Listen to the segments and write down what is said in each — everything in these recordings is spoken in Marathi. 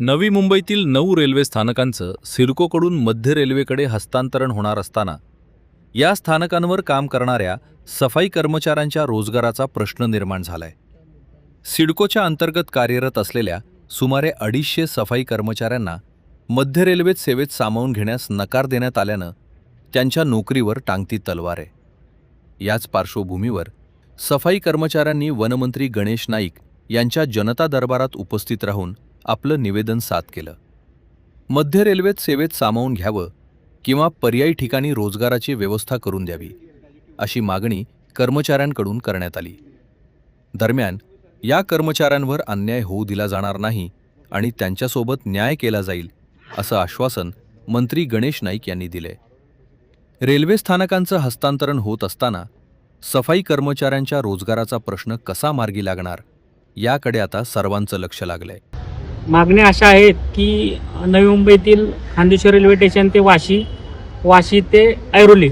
नवी मुंबईतील 9 रेल्वे स्थानकांचं सिडकोकडून मध्य रेल्वेकडे हस्तांतरण होणार असताना या स्थानकांवर काम करणाऱ्या सफाई कर्मचाऱ्यांच्या रोजगाराचा प्रश्न निर्माण झालाय। सिडकोच्या अंतर्गत कार्यरत असलेल्या सुमारे 250 सफाई कर्मचाऱ्यांना मध्य रेल्वेत सेवेत सामावून घेण्यास नकार देण्यात आल्यानं त्यांच्या नोकरीवर टांगती तलवार आहे। याच पार्श्वभूमीवर सफाई कर्मचाऱ्यांनी वनमंत्री गणेश नाईक यांच्या जनता दरबारात उपस्थित राहून आपलं निवेदन सादर केलं। मध्य रेल्वेत सेवेत सामावून घ्यावं किंवा पर्यायी ठिकाणी रोजगाराची व्यवस्था करून द्यावी अशी मागणी कर्मचाऱ्यांकडून करण्यात आली। दरम्यान या कर्मचाऱ्यांवर अन्याय होऊ दिला जाणार नाही आणि त्यांच्यासोबत न्याय केला जाईल असं आश्वासन मंत्री गणेश नाईक यांनी दिले। रेल्वे स्थानकांचं हस्तांतरण होत असताना सफाई कर्मचाऱ्यांच्या रोजगाराचा प्रश्न कसा मार्गी लागणार याकडे आता सर्वांचं लक्ष लागलंय। मागण्या अशा आहेत की नवी मुंबईतील खांदेश्वर रेल्वे स्टेशन ते वाशी ते ऐरोली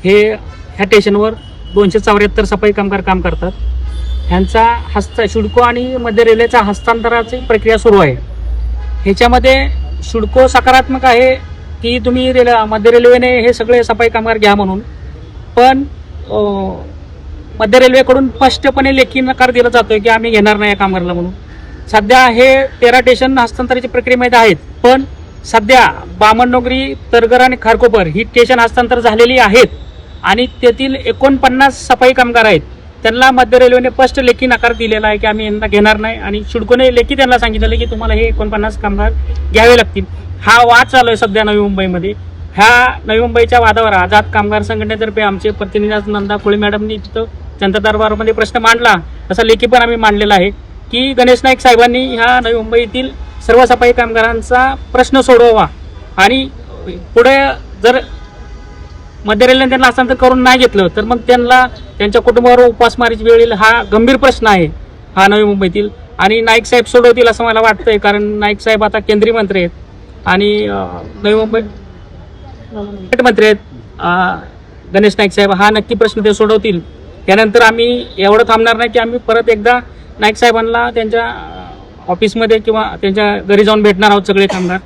ह्या स्टेशनवर 274 सफाई कामगार काम करतात। ह्यांचा सिडको आणि मध्य रेल्वेचा हस्तांतराची प्रक्रिया सुरू आहे। ह्याच्यामध्ये सिडको सकारात्मक आहे की तुम्ही मध्य रेल्वेने हे सगळे सफाई कामगार घ्या म्हणून, पण मध्य रेल्वेकडून स्पष्टपणे लेखी नकार दिला जातोय की आम्ही घेणार नाही या कामगाराला म्हणून। सध्या हे 13 स्टेशन हस्तांतराच्या प्रक्रियेमध्ये आहेत, पण सध्या बामणनगरी, तरघर आणि खारकोपर ही स्टेशन हस्तांतर झालेली आहेत आणि तेथील 49 सफाई कामगार आहेत। त्यांना मध्य रेल्वेने स्पष्ट लेखी नकार दिलेला आहे की आम्ही यांना घेणार नाही आणि सिडकोने लेखी त्यांना सांगितलेलं की तुम्हाला हे 49 कामगार घ्यावे लागतील। हा वाद चालू आहे सध्या नवी मुंबईमध्ये। ह्या नवी मुंबईच्या वादावर आझाद कामगार संघटनेतर्फे आमचे प्रतिनिधी नंदा कोळी मॅडमनी तिथं जनता दरबारामध्ये प्रश्न मांडला, तसा लेखी पण आम्ही मांडलेला आहे की गणेश नाईक साहेबांनी ह्या नवी मुंबईतील सर्व सफाई कामगारांचा प्रश्न सोडवावा आणि पुढे जर मध्य रेल्वेने त्यांना हस्तांतर करून नाही घेतलं तर मग त्यांच्या कुटुंबावर उपासमारीची वेळ येईल। हा गंभीर प्रश्न आहे हा नवी मुंबईतील, आणि नाईक साहेब सोडवतील असं मला वाटतंय, कारण नाईक साहेब आता केंद्रीय मंत्री आहेत आणि नवी मुंबई मंत्री आहेत गणेश नाईक साहेब। हा नक्की प्रश्न ते सोडवतील। त्यानंतर आम्ही एवढं थांबणार नाही की आम्ही परत एकदा नाईक साहेबांना त्यांच्या ऑफिसमध्ये किंवा त्यांच्या घरी जाऊन भेटणार आहोत सगळे कामगार।